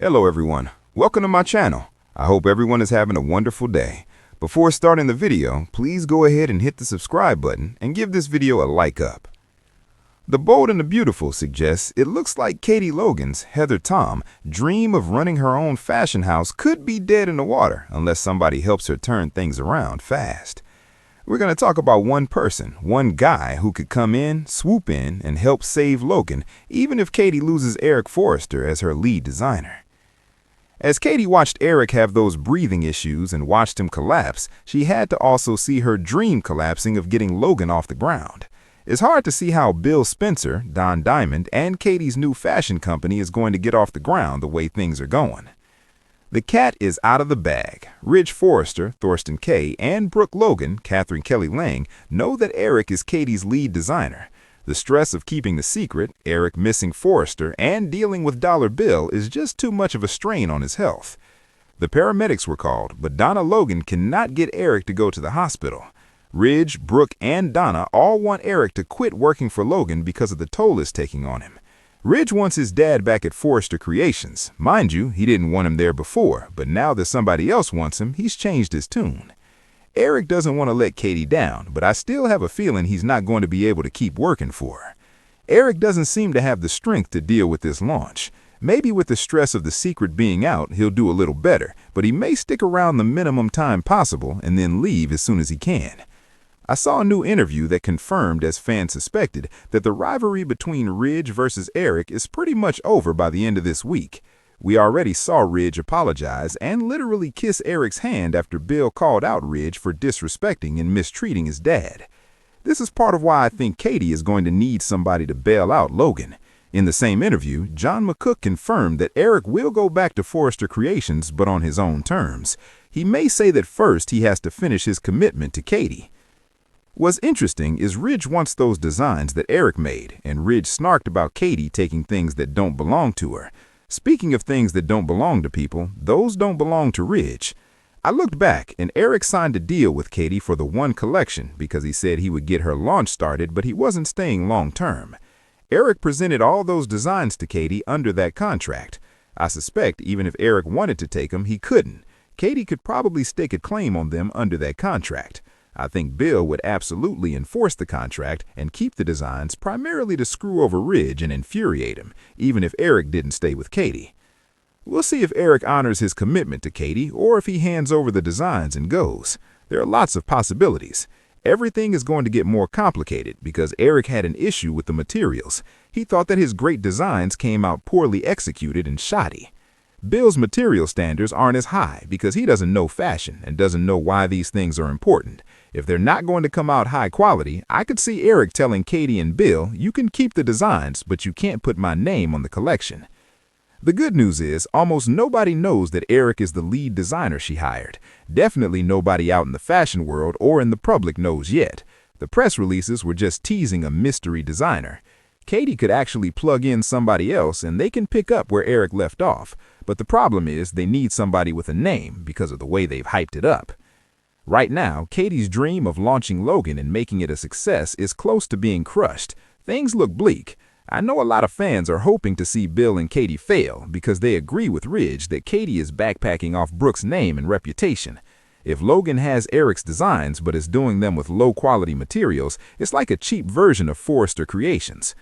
Hello everyone, welcome to my channel. I hope everyone is having a wonderful day. Before starting the video, please go ahead and hit the subscribe button and give this video a like up. The Bold and the Beautiful suggests it looks like Katie Logan's Heather Tom dream of running her own fashion house could be dead in the water unless somebody helps her turn things around fast. We're going to talk about one person, one guy who could come in, swoop in, and help save Logan, even if Katie loses Eric Forrester as her lead designer. As Katie watched Eric have those breathing issues and watched him collapse, she had to also see her dream collapsing of getting Logan off the ground. It's hard to see how Bill Spencer, Don Diamond, and Katie's new fashion company is going to get off the ground the way things are going. The cat is out of the bag. Ridge Forrester, Thorsten Kaye, and Brooke Logan, Catherine Kelly Lang, know that Eric is Katie's lead designer. The stress of keeping the secret, Eric missing Forrester, and dealing with Dollar Bill is just too much of a strain on his health. The paramedics were called, but Donna Logan cannot get Eric to go to the hospital. Ridge, Brooke, and Donna all want Eric to quit working for Logan because of the toll it's taking on him. Ridge wants his dad back at Forrester Creations. Mind you, he didn't want him there before, but now that somebody else wants him, he's changed his tune. Eric doesn't want to let Katie down, but I still have a feeling he's not going to be able to keep working for her. Eric doesn't seem to have the strength to deal with this launch. Maybe with the stress of the secret being out, he'll do a little better, but he may stick around the minimum time possible and then leave as soon as he can. I saw a new interview that confirmed, as fans suspected, that the rivalry between Ridge versus Eric is pretty much over by the end of this week. We already saw Ridge apologize and literally kiss Eric's hand after Bill called out Ridge for disrespecting and mistreating his dad. This is part of why I think Katie is going to need somebody to bail out Logan. In the same interview, John McCook confirmed that Eric will go back to Forrester Creations, but on his own terms. He may say that first he has to finish his commitment to Katie. What's interesting is Ridge wants those designs that Eric made, and Ridge snarked about Katie taking things that don't belong to her. Speaking of things that don't belong to people, those don't belong to Ridge. I looked back, and Eric signed a deal with Katie for the one collection because he said he would get her launch started, but he wasn't staying long term. Eric presented all those designs to Katie under that contract. I suspect even if Eric wanted to take them, he couldn't. Katie could probably stake a claim on them under that contract. I think Bill would absolutely enforce the contract and keep the designs primarily to screw over Ridge and infuriate him, even if Eric didn't stay with Katie. We'll see if Eric honors his commitment to Katie or if he hands over the designs and goes. There are lots of possibilities. Everything is going to get more complicated because Eric had an issue with the materials. He thought that his great designs came out poorly executed and shoddy. Bill's material standards aren't as high because he doesn't know fashion and doesn't know why these things are important. If they're not going to come out high quality, I could see Eric telling Katie and Bill, you can keep the designs, but you can't put my name on the collection. The good news is almost nobody knows that Eric is the lead designer she hired. Definitely nobody out in the fashion world or in the public knows yet. The press releases were just teasing a mystery designer. Katie could actually plug in somebody else and they can pick up where Eric left off. But the problem is they need somebody with a name because of the way they've hyped it up. Right now, Katie's dream of launching Logan and making it a success is close to being crushed. Things look bleak. I know a lot of fans are hoping to see Bill and Katie fail because they agree with Ridge that Katie is backpacking off Brooke's name and reputation. If Logan has Eric's designs but is doing them with low-quality materials, it's like a cheap version of Forrester Creations.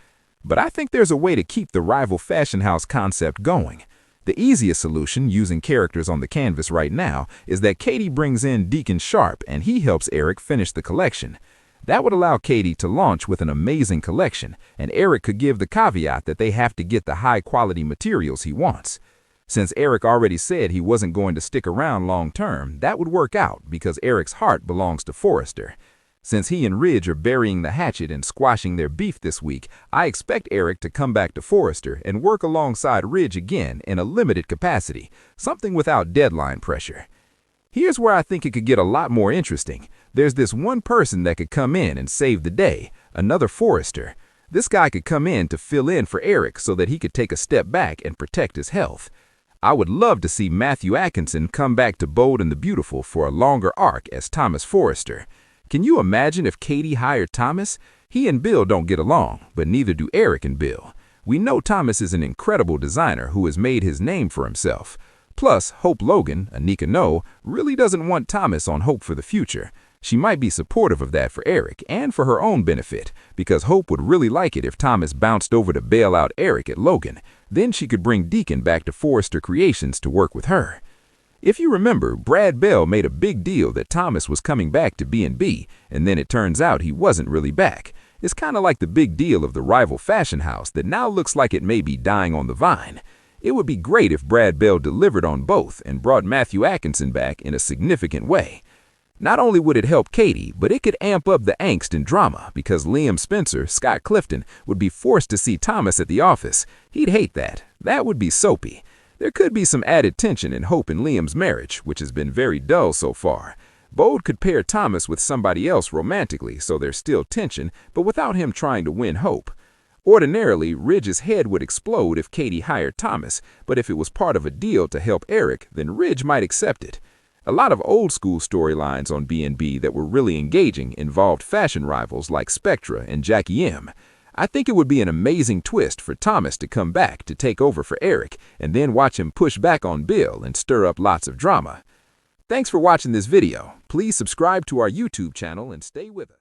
But I think there's a way to keep the rival fashion house concept going. The easiest solution, using characters on the canvas right now, is that Katie brings in Deacon Sharp and he helps Eric finish the collection. That would allow Katie to launch with an amazing collection, and Eric could give the caveat that they have to get the high-quality materials he wants. Since Eric already said he wasn't going to stick around long-term, that would work out because Eric's heart belongs to Forrester. Since he and Ridge are burying the hatchet and squashing their beef this week, I expect Eric to come back to Forrester and work alongside Ridge again in a limited capacity, something without deadline pressure. Here's where I think it could get a lot more interesting. There's this one person that could come in and save the day, another Forrester. This guy could come in to fill in for Eric so that he could take a step back and protect his health. I would love to see Matthew Atkinson come back to Bold and the Beautiful for a longer arc as Thomas Forrester. Can you imagine if Katie hired Thomas? He and Bill don't get along, but neither do Eric and Bill. We know Thomas is an incredible designer who has made his name for himself. Plus, Hope Logan, Anika No, really doesn't want Thomas on Hope for the future. She might be supportive of that for Eric and for her own benefit, because Hope would really like it if Thomas bounced over to bail out Eric at Logan. Then she could bring Deacon back to Forrester Creations to work with her. If you remember, Brad Bell made a big deal that Thomas was coming back to B&B, and then it turns out he wasn't really back. It's kind of like the big deal of the rival fashion house that now looks like it may be dying on the vine. It would be great if Brad Bell delivered on both and brought Matthew Atkinson back in a significant way. Not only would it help Katie, but it could amp up the angst and drama because Liam Spencer, Scott Clifton, would be forced to see Thomas at the office. He'd hate that. That would be soapy. There could be some added tension in Hope and Liam's marriage, which has been very dull so far. Bode could pair Thomas with somebody else romantically, so there's still tension, but without him trying to win Hope. Ordinarily, Ridge's head would explode if Katie hired Thomas, but if it was part of a deal to help Eric, then Ridge might accept it. A lot of old-school storylines on B&B that were really engaging involved fashion rivals like Spectra and Jackie M. I think it would be an amazing twist for Thomas to come back to take over for Eric and then watch him push back on Bill and stir up lots of drama. Thanks for watching this video. Please subscribe to our YouTube channel and stay with us.